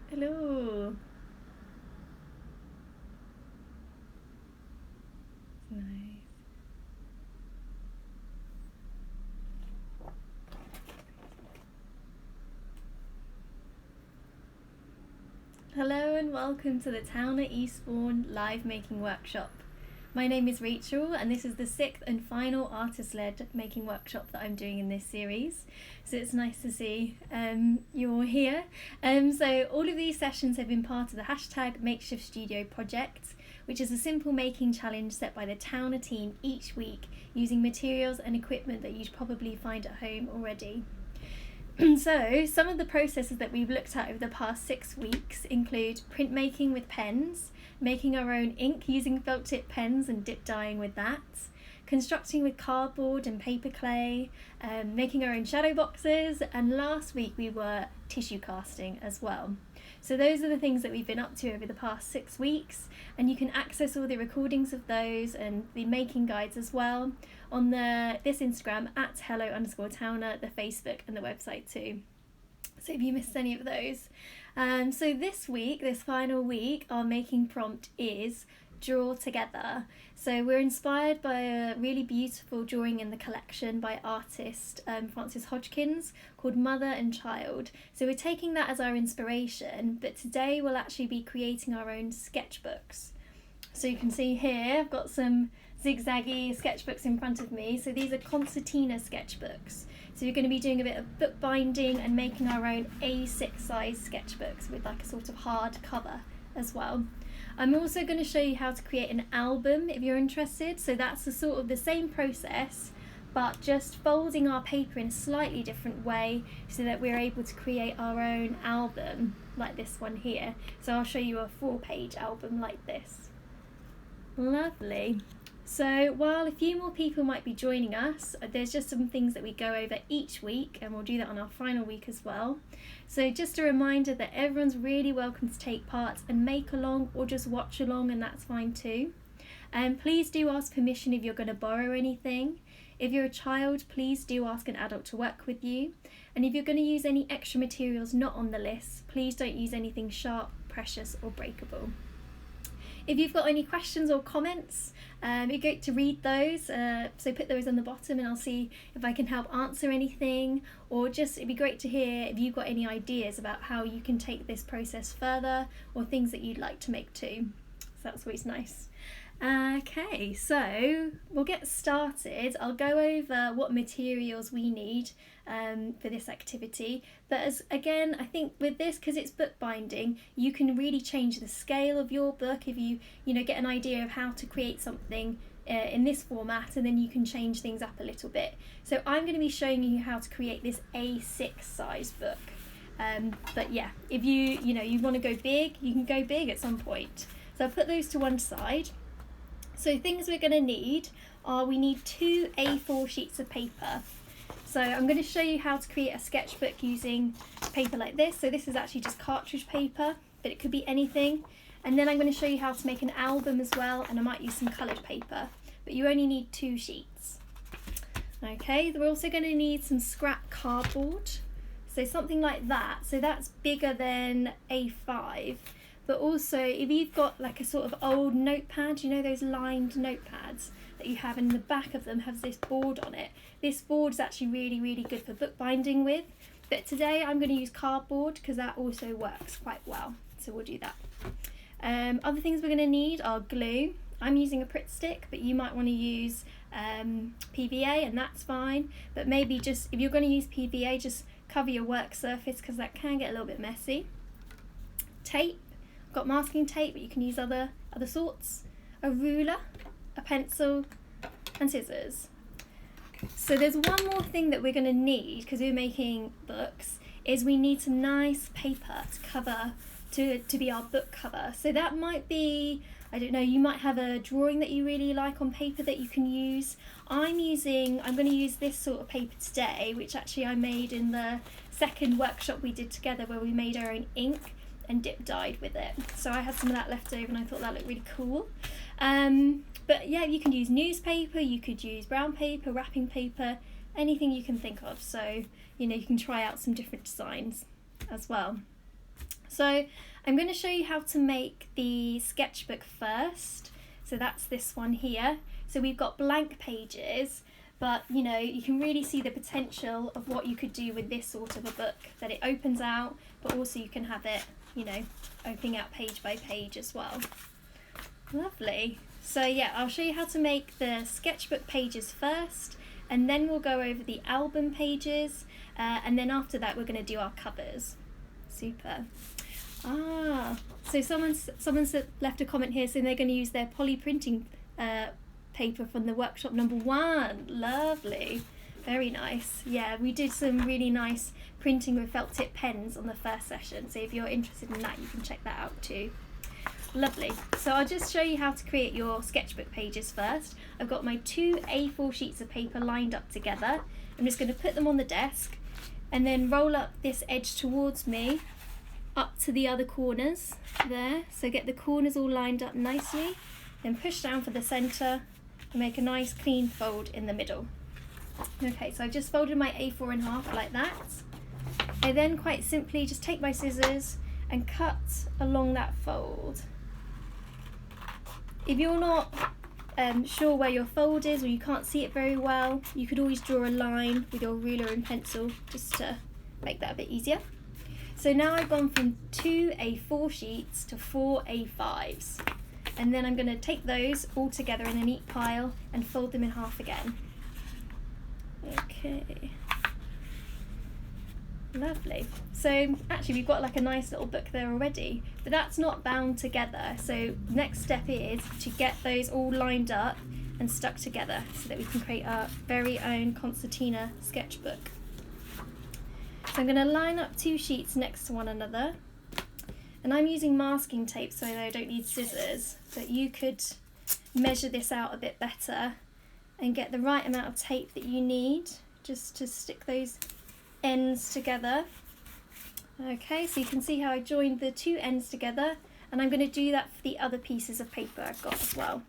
Hello. Nice. Hello and welcome to the Town at Eastbourne live making workshop. My name is Rachel and this is the 6th and final artist-led making workshop that I'm doing in this series. So it's nice to see you're here. So all of these sessions have been part of the hashtag Makeshift Studio project, which is a simple making challenge set by the Towner team each week using materials and equipment that you'd probably find at home already. So some of the processes that we've looked at over the past 6 weeks include printmaking with pens, making our own ink using felt tip pens and dip dyeing with that, constructing with cardboard and paper clay, making our own shadow boxes, and last week we were tissue casting as well. So those are the things that we've been up to over the past 6 weeks, and you can access all the recordings of those and the making guides as well on this Instagram at hello_towner, the Facebook and the website too. So if you missed any of those. So this week, this final week, our making prompt is draw together. So we're inspired by a really beautiful drawing in the collection by artist Frances Hodgkins called Mother and Child. So we're taking that as our inspiration, but today we'll actually be creating our own sketchbooks. So you can see here I've got some zigzaggy sketchbooks in front of me. So these are Concertina Sketchbooks. So you're going to be doing a bit of bookbinding and making our own A6 size sketchbooks with like a sort of hard cover as well. I'm also going to show you how to create an album if you're interested. So that's the same process, but just folding our paper in a slightly different way so that we're able to create our own album like this one here. So I'll show you a 4-page album like this. Lovely. So while a few more people might be joining us, there's just some things that we go over each week, and we'll do that on our final week as well. So just a reminder that everyone's really welcome to take part and make along or just watch along, and that's fine too. And please do ask permission if you're going to borrow anything. If you're a child, please do ask an adult to work with you. And if you're going to use any extra materials not on the list, please don't use anything sharp, precious or breakable. If you've got any questions or comments, it'd be great to read those, so put those on the bottom and I'll see if I can help answer anything, or just it'd be great to hear if you've got any ideas about how you can take this process further or things that you'd like to make too. So that's always nice. Okay, so we'll get started. I'll go over what materials we need for this activity, but again I think with this, because it's bookbinding, you can really change the scale of your book if you get an idea of how to create something in this format, and then you can change things up a little bit. So I'm going to be showing you how to create this A6 size book, but yeah, if you want to go big, you can go big at some point. So I'll put those to one side. So things we're going to need are, we need 2 A4 sheets of paper. So I'm going to show you how to create a sketchbook using paper like this. So this is actually just cartridge paper, but it could be anything. And then I'm going to show you how to make an album as well, and I might use some coloured paper, but you only need 2 sheets. Okay, we're also going to need some scrap cardboard. So something like that. So that's bigger than A5. But also, if you've got like a sort of old notepad, those lined notepads that you have, and the back of them has this board on it. This board is actually really, really good for bookbinding with. But today I'm going to use cardboard because that also works quite well. So we'll do that. Other things we're going to need are glue. I'm using a Pritt stick, but you might want to use PVA, and that's fine. But maybe just, if you're going to use PVA, just cover your work surface because that can get a little bit messy. Tape. Got masking tape, but you can use other sorts. A ruler, a pencil, and scissors. So there's one more thing that we're going to need, because we're making books, is we need some nice paper to cover, to be our book cover. So that might be, I don't know, you might have a drawing that you really like on paper that you can use. I'm going to use this sort of paper today, which actually I made in the second workshop we did together, where we made our own ink and dip dyed with it. So I had some of that left over and I thought that looked really cool. But yeah, you can use newspaper, you could use brown paper, wrapping paper, anything you can think of. So you can try out some different designs as well. So I'm going to show you how to make the sketchbook first. So that's this one here. So we've got blank pages, but you know, you can really see the potential of what you could do with this sort of a book, that it opens out, but also you can have it, you know, opening out page by page as well. Lovely. So yeah, I'll show you how to make the sketchbook pages first, and then we'll go over the album pages, and then after that we're going to do our covers. Super. So someone's left a comment here saying they're going to use their poly printing paper from the workshop #1. Lovely. Very nice. Yeah, we did some really nice printing with felt tip pens on the first session, so if you're interested in that you can check that out too. Lovely. So I'll just show you how to create your sketchbook pages first. I've got my 2 A4 sheets of paper lined up together. I'm just going to put them on the desk and then roll up this edge towards me up to the other corners there. So get the corners all lined up nicely, then push down for the centre and make a nice clean fold in the middle. Okay, so I've just folded my A4 in half like that. I then quite simply just take my scissors and cut along that fold. If you're not sure where your fold is, or you can't see it very well, you could always draw a line with your ruler and pencil just to make that a bit easier. So now I've gone from 2 A4 sheets to 4 A5s, and then I'm going to take those all together in a neat pile and fold them in half again. Okay. Lovely. So actually we've got like a nice little book there already, but that's not bound together. So next step is to get those all lined up and stuck together so that we can create our very own Concertina sketchbook. So I'm going to line up 2 sheets next to one another, and I'm using masking tape so that I don't need scissors, but you could measure this out a bit better and get the right amount of tape that you need just to stick those ends together. Okay, so you can see how I joined the 2 ends together, and I'm going to do that for the other pieces of paper I've got as well.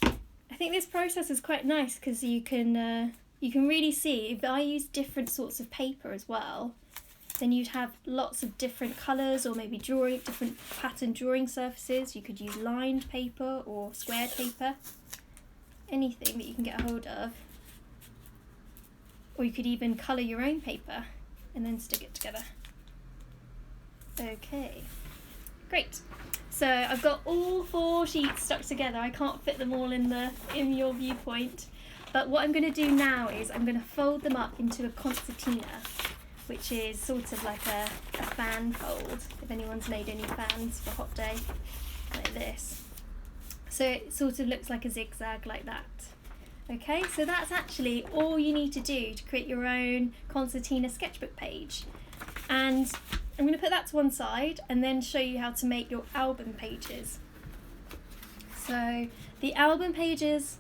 I think this process is quite nice because you can really see, if I use different sorts of paper as well, then you'd have lots of different colours, or maybe different pattern drawing surfaces. You could use lined paper or squared paper, anything that you can get a hold of. Or you could even colour your own paper and then stick it together. Okay, great. So I've got all 4 sheets stuck together. I can't fit them all in your viewpoint. But what I'm going to do now is I'm going to fold them up into a concertina, which is sort of like a fan fold, if anyone's made any fans for a hot day, like this. So it sort of looks like a zigzag like that. Okay, so that's actually all you need to do to create your own Concertina sketchbook page. And I'm going to put that to one side and then show you how to make your album pages. So the album pages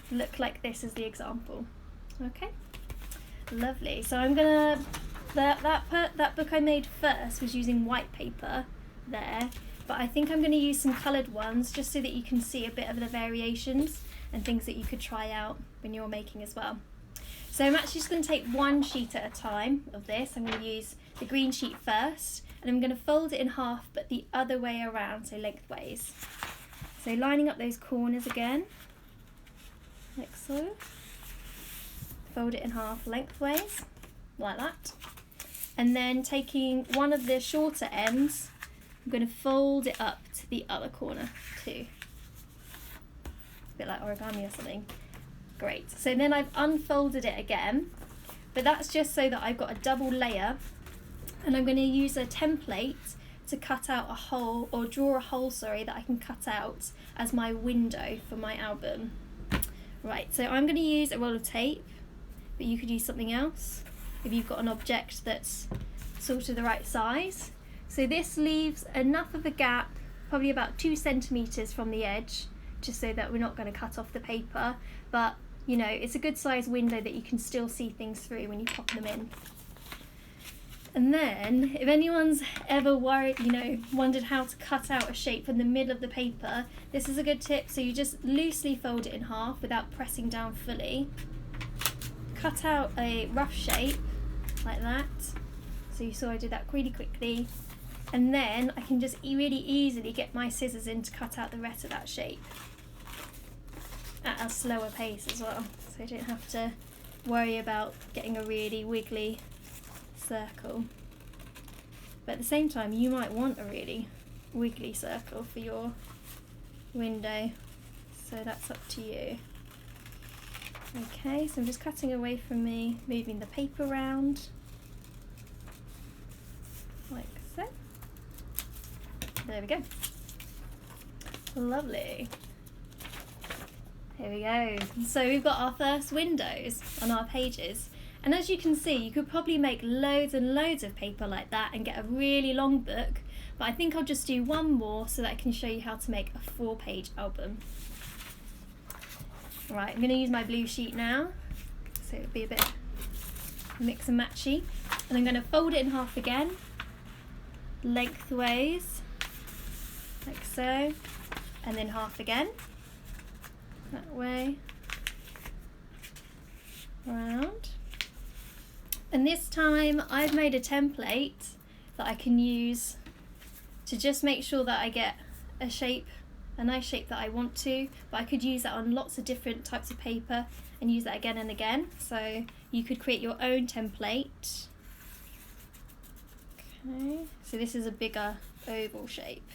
look like this as the example. Okay, lovely. So I'm gonna, that book I made first was using white paper there, but I think I'm going to use some coloured ones just so that you can see a bit of the variations and things that you could try out when you're making as well. So I'm actually just going to take 1 sheet at a time of this. I'm going to use the green sheet first, and I'm going to fold it in half but the other way around, so lengthways. So lining up those corners again, like so. Fold it in half lengthways, like that. And then taking one of the shorter ends, I'm going to fold it up to the other corner too. A bit like origami or something. Great. So then I've unfolded it again, but that's just so that I've got a double layer, and I'm going to use a template to cut out a hole, or draw a hole, sorry, that I can cut out as my window for my album. Right, so I'm going to use a roll of tape, but you could use something else if you've got an object that's sort of the right size. So this leaves enough of a gap, probably about 2 centimetres from the edge, just so that we're not going to cut off the paper, but you know, it's a good size window that you can still see things through when you pop them in. And then, if anyone's ever wondered how to cut out a shape from the middle of the paper, this is a good tip. So you just loosely fold it in half without pressing down fully. Cut out a rough shape, like that. So you saw I did that really quickly. And then I can just really easily get my scissors in to cut out the rest of that shape at a slower pace as well. So I don't have to worry about getting a really wiggly circle. But at the same time, you might want a really wiggly circle for your window. So that's up to you. Okay, so I'm just cutting away from me, moving the paper around. Like so. There we go. Lovely. Here we go. So we've got our first windows on our pages. And as you can see, you could probably make loads and loads of paper like that and get a really long book. But I think I'll just do one more so that I can show you how to make a 4-page album. Right, I'm going to use my blue sheet now. So it'll be a bit mix and matchy. And I'm going to fold it in half again, lengthways, like so. And then half again, that way, round. And this time I've made a template that I can use to just make sure that I get a shape, a nice shape that I want to, but I could use that on lots of different types of paper and use that again and again. So you could create your own template. Okay, so this is a bigger oval shape.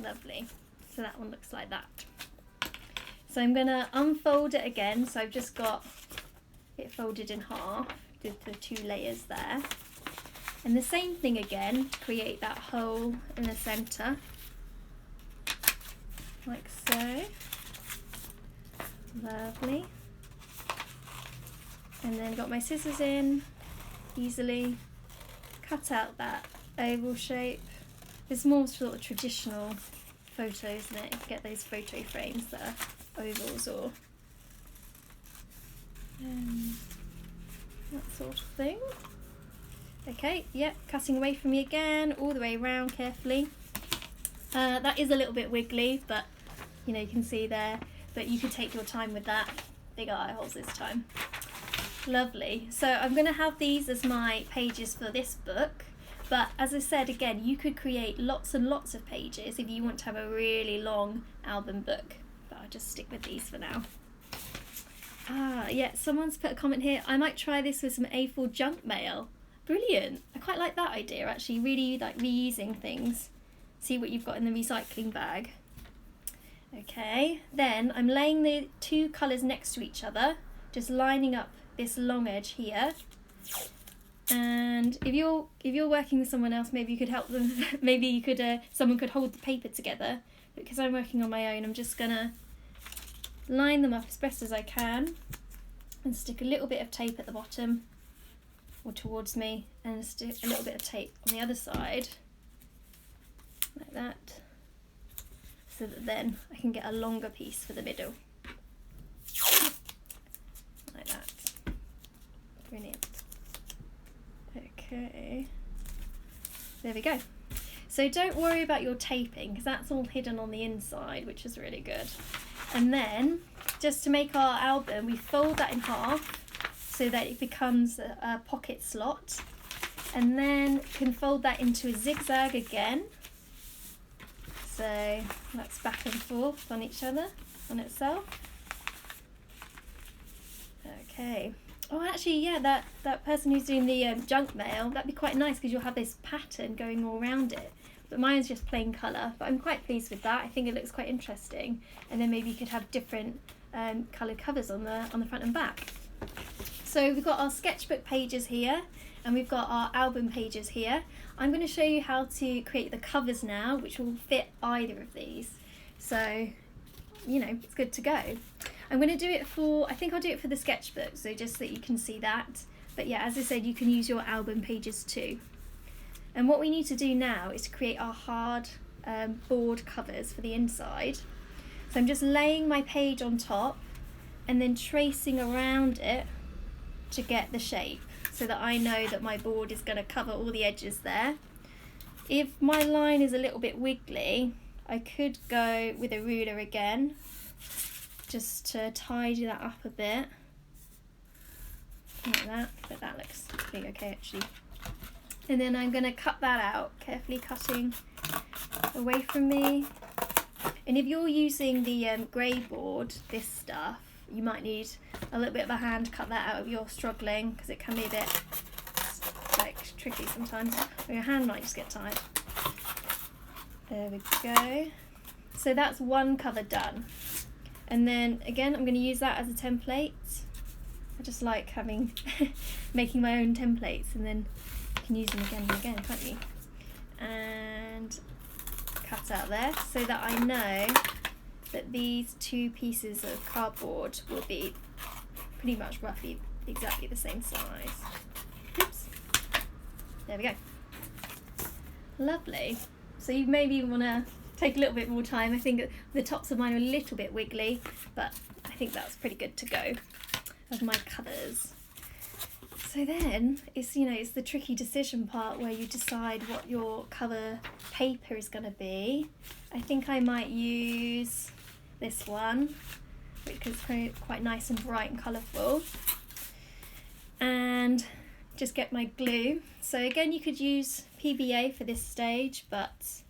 Lovely. So that one looks like that. So I'm going to unfold it again. So I've just got it folded in half with the 2 layers there. And the same thing again, create that hole in the centre, like so. Lovely. And then got my scissors in, easily cut out that oval shape. It's more sort of traditional photos, isn't it? You get those photo frames that are ovals or that sort of thing. Okay, yep, cutting away from me again, all the way around carefully. That is a little bit wiggly, but you know, you can see there, but you could take your time with that. Bigger eye holes this time. Lovely. So I'm going to have these as my pages for this book, but as I said again, you could create lots and lots of pages if you want to have a really long album book, but I'll just stick with these for now. Yeah, someone's put a comment here, I might try this with some A4 junk mail. Brilliant. I quite like that idea, actually, really like reusing things. See what you've got in the recycling bag. Okay, then I'm laying the 2 colours next to each other, just lining up this long edge here. And if you're working with someone else, maybe you could help them. Maybe you could someone could hold the paper together. But because I'm working on my own, I'm just gonna line them up as best as I can and stick a little bit of tape at the bottom or towards me, and stick a little bit of tape on the other side like that, so that then I can get a longer piece for the middle like that. Brilliant. Okay, there we go. So don't worry about your taping because that's all hidden on the inside, which is really good. And then just to make our album, we fold that in half so that it becomes a pocket slot, and then can fold that into a zigzag again. So that's back and forth on each other, on itself. Okay. Oh, actually, yeah, that person who's doing the junk mail, that'd be quite nice because you'll have this pattern going all around it. But mine's just plain colour, but I'm quite pleased with that. I think it looks quite interesting. And then maybe you could have different coloured covers on the front and back. So we've got our sketchbook pages here, and we've got our album pages here. I'm going to show you how to create the covers now, which will fit either of these. So, you know, it's good to go. I'm going to do it for, I think I'll do it for the sketchbook, so just so that you can see that. But yeah, as I said, you can use your album pages too. And what we need to do now is to create our hard board covers for the inside. So I'm just laying my page on top and then tracing around it to get the shape, so that I know that my board is going to cover all the edges there. If my line is a little bit wiggly, I could go with a ruler again, just to tidy that up a bit, like that, but that looks pretty okay actually. And then I'm going to cut that out, carefully cutting away from me. And if you're using the grey board, this stuff, you might need a little bit of a hand to cut that out if you're struggling, because it can be a bit like tricky sometimes. Or your hand might just get tired. There we go. So that's one cover done. And then again, I'm going to use that as a template. I just like having making my own templates, and then you can use them again and again, can't you? And cut out there so that I know that these two pieces of cardboard will be pretty much roughly exactly the same size. Oops. There we go. Lovely. So you maybe want to take a little bit more time. I think the tops of mine are a little bit wiggly, but I think that's pretty good to go of my covers. So then it's the tricky decision part where you decide what your cover paper is going to be. I think I might use this one, which is quite nice and bright and colourful, and just get my glue. So again, you could use PVA for this stage, but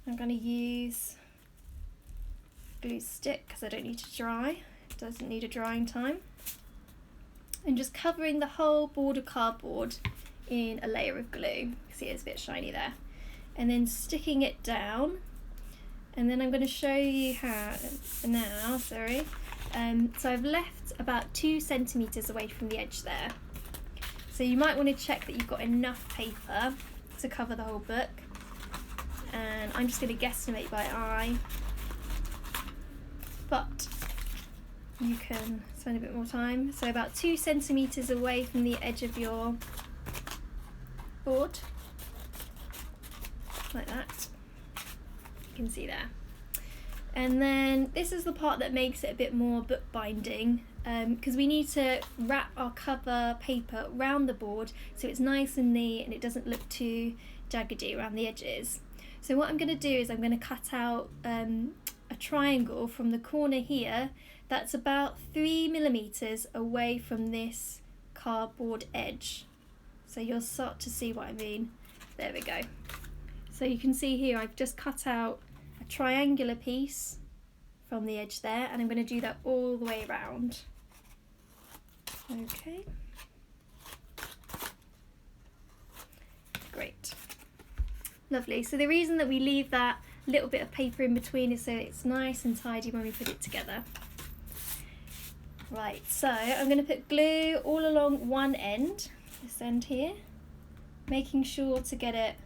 I'm going to use glue stick because I don't need to dry. It doesn't need a drying time. And just covering the whole board of cardboard in a layer of glue. See, it's a bit shiny there. And then sticking it down. And then I'm going to show you how now, sorry. So I've left about 2 centimetres away from the edge there. So you might want to check that you've got enough paper to cover the whole book. And I'm just going to guesstimate by eye. But you can spend a bit more time. So about 2 centimetres away from the edge of your board. Like that. You can see there. And then this is the part that makes it a bit more bookbinding, because we need to wrap our cover paper around the board so it's nice and neat and it doesn't look too jaggedy around the edges. So what I'm going to do is I'm going to cut out a triangle from the corner here that's about 3 millimeters away from this cardboard edge. So you'll start to see what I mean. There we go. So you can see here I've just cut out a triangular piece from the edge there, and I'm going to do that all the way around. Okay. Great. Lovely. So the reason that we leave that little bit of paper in between is so it's nice and tidy when we put it together. Right, so I'm going to put glue all along one end, this end here, making sure to get it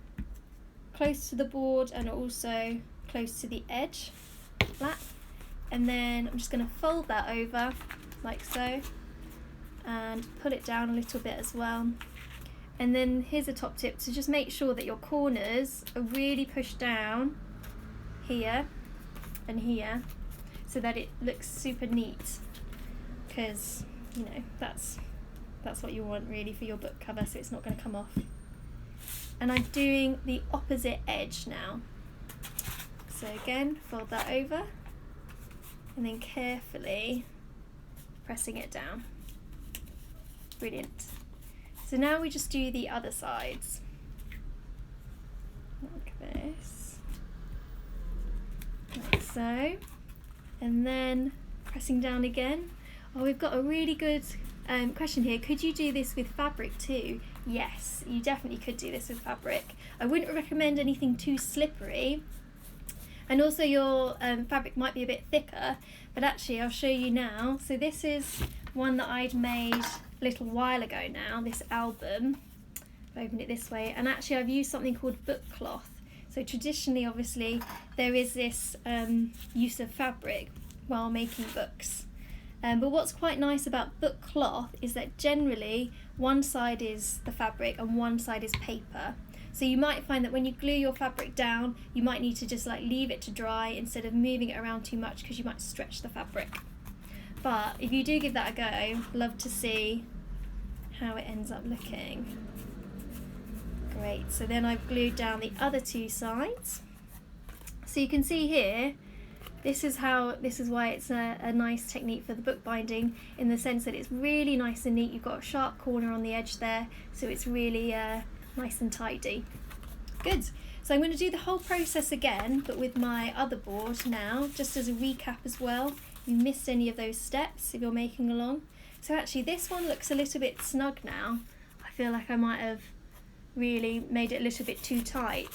close to the board and also close to the edge, flat. And then I'm just going to fold that over like so and pull it down a little bit as well. And then here's a top tip, to just make sure that your corners are really pushed down here and here so that it looks super neat, because that's what you want really for your book cover, so it's not going to come off. And I'm doing the opposite edge now. So again, fold that over and then carefully pressing it down. Brilliant. So now we just do the other sides. Like this. Like so. And then pressing down again. Oh, we've got a really good question here. Could you do this with fabric too? Yes, you definitely could do this with fabric. I wouldn't recommend anything too slippery. And also your fabric might be a bit thicker, but actually I'll show you now. So this is one that I'd made a little while ago now, this album. I've opened it this way, and actually I've used something called book cloth. So traditionally, obviously, there is this use of fabric while making books. But what's quite nice about book cloth is that generally one side is the fabric and one side is paper. So you might find that when you glue your fabric down, you might need to just leave it to dry instead of moving it around too much, because you might stretch the fabric. But if you do give that a go, love to see how it ends up looking. Great, so then I've glued down the other two sides. So you can see here, this is why it's a nice technique for the bookbinding, in the sense that it's really nice and neat. You've got a sharp corner on the edge there, so it's really nice and tidy. Good. So I'm going to do the whole process again, but with my other board now, just as a recap as well. If you missed any of those steps, if you're making along. So actually this one looks a little bit snug now. I feel like I might have really made it a little bit too tight.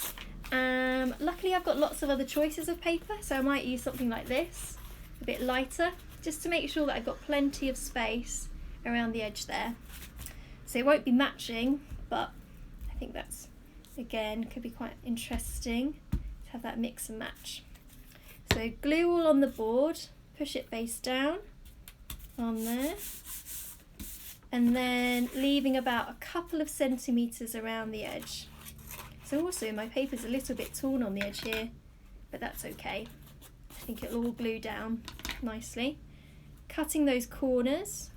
Luckily I've got lots of other choices of paper, so I might use something like this, a bit lighter, just to make sure that I've got plenty of space around the edge there. So it won't be matching, but I think that's, again, could be quite interesting to have that mix and match. So glue all on the board, push it face down on there, and then leaving about a couple of centimetres around the edge. So also my paper's a little bit torn on the edge here, but that's okay. I think it'll all glue down nicely. Cutting those corners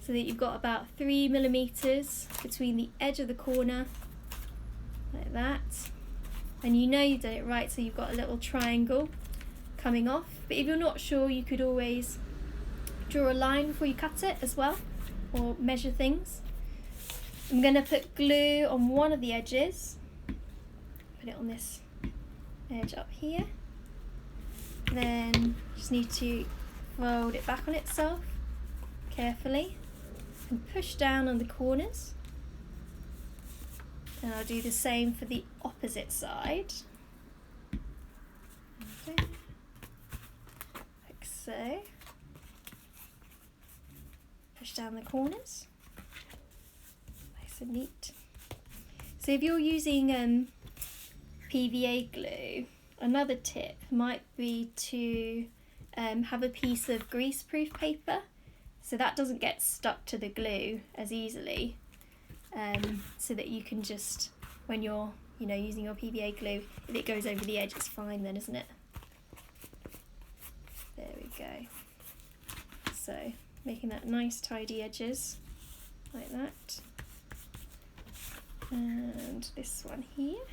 so that you've got about 3 millimetres between the edge of the corner, like that. And you know you've done it right, so you've got a little triangle coming off. But if you're not sure, you could always draw a line before you cut it as well, or measure things. I'm going to put glue on one of the edges, put it on this edge up here, then just need to fold it back on itself carefully and push down on the corners, and I'll do the same for the opposite side. Okay. Like so. Push down the corners, nice and neat. So if you're using PVA glue, another tip might be to have a piece of grease-proof paper, so that doesn't get stuck to the glue as easily, so that you can just, when you're using your PVA glue, if it goes over the edge, it's fine then, isn't it? There we go. So making that nice tidy edges like that, and this one here.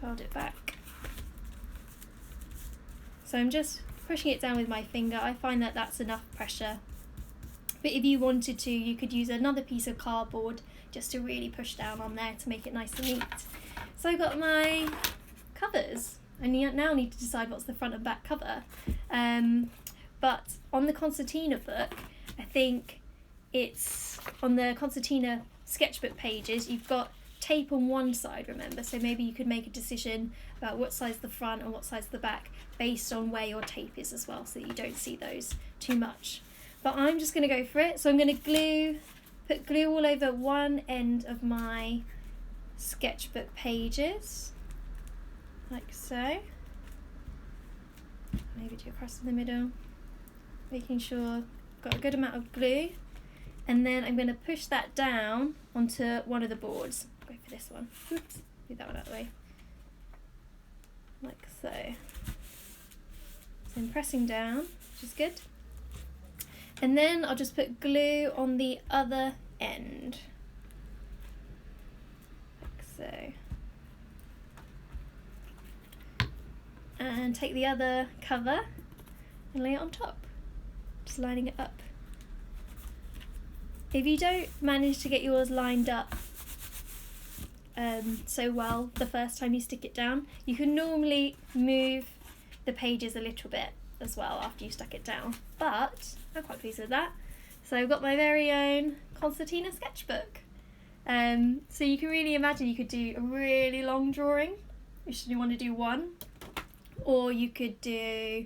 Fold it back. So I'm just pushing it down with my finger. I find that that's enough pressure, but if you wanted to, you could use another piece of cardboard just to really push down on there to make it nice and neat. So I've got my covers. I now need to decide what's the front and back cover. But on the Concertina book, I think it's on the Concertina sketchbook pages, you've got tape on one side, remember, so maybe you could make a decision about what side's the front and what side's the back based on where your tape is as well, so that you don't see those too much. But I'm just going to go for it. So I'm going to put glue all over one end of my sketchbook pages, like so. Maybe do across the middle, making sure I've got a good amount of glue, and then I'm going to push that down onto one of the boards. Go for this one. Oops, do that one out of the way. Like so. So I'm pressing down, which is good. And then I'll just put glue on the other end. Like so. And take the other cover and lay it on top. Just lining it up. If you don't manage to get yours lined up so well the first time you stick it down, you can normally move the pages a little bit as well after you stuck it down, but I'm quite pleased with that. So I've got my very own Concertina sketchbook. So you can really imagine you could do a really long drawing if you want to do one, or you could do,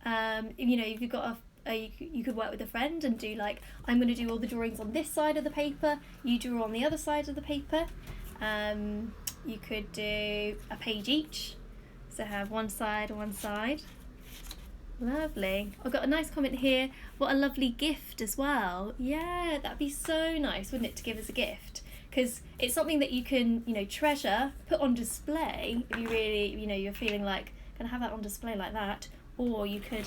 if you've got you could work with a friend and do like, I'm going to do all the drawings on this side of the paper, you draw on the other side of the paper. You could do a page each, so have one side. Lovely. I've got a nice comment here. What a lovely gift as well. Yeah, that'd be so nice, wouldn't it, to give as a gift? Because it's something that you can, treasure, put on display if you really, you're feeling like, gonna have that on display like that. Or you could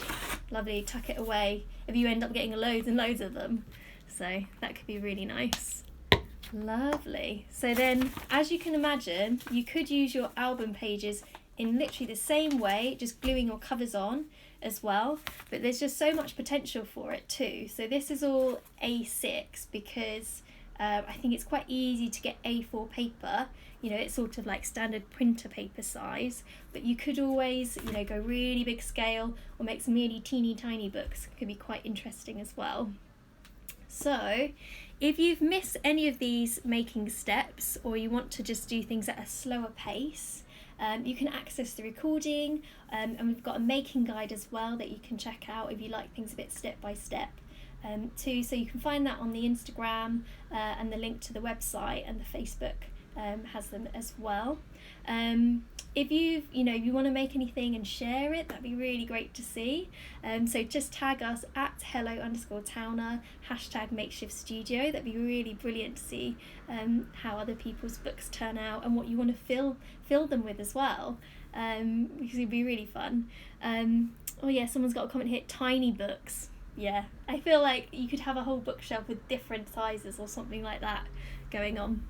lovely tuck it away if you end up getting loads and loads of them. So that could be really nice. Lovely. So then, as you can imagine, you could use your album pages in literally the same way, just gluing your covers on as well, but there's just so much potential for it too. So this is all A6 because I think it's quite easy to get A4 paper. You know, it's sort of like standard printer paper size, but you could always, you know, go really big scale or make some really teeny tiny books. It could be quite interesting as well. So if you've missed any of these making steps, or you want to just do things at a slower pace, you can access the recording, and we've got a making guide as well that you can check out if you like things a bit step by step too. So you can find that on the Instagram, and the link to the website and the Facebook has them as well. If you want to make anything and share it, that'd be really great to see. So just tag us at hello_towner, #makeshiftstudio. That'd be really brilliant to see how other people's books turn out and what you want to fill them with as well, because it'd be really fun. Oh yeah, someone's got a comment here, tiny books. Yeah, I feel like you could have a whole bookshelf with different sizes or something like that going on.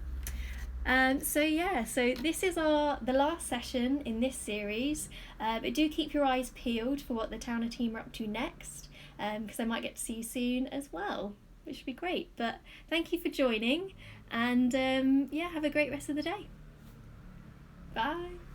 So this is the last session in this series, but do keep your eyes peeled for what the Towner team are up to next, because I might get to see you soon as well, which would be great. But thank you for joining, and have a great rest of the day. Bye.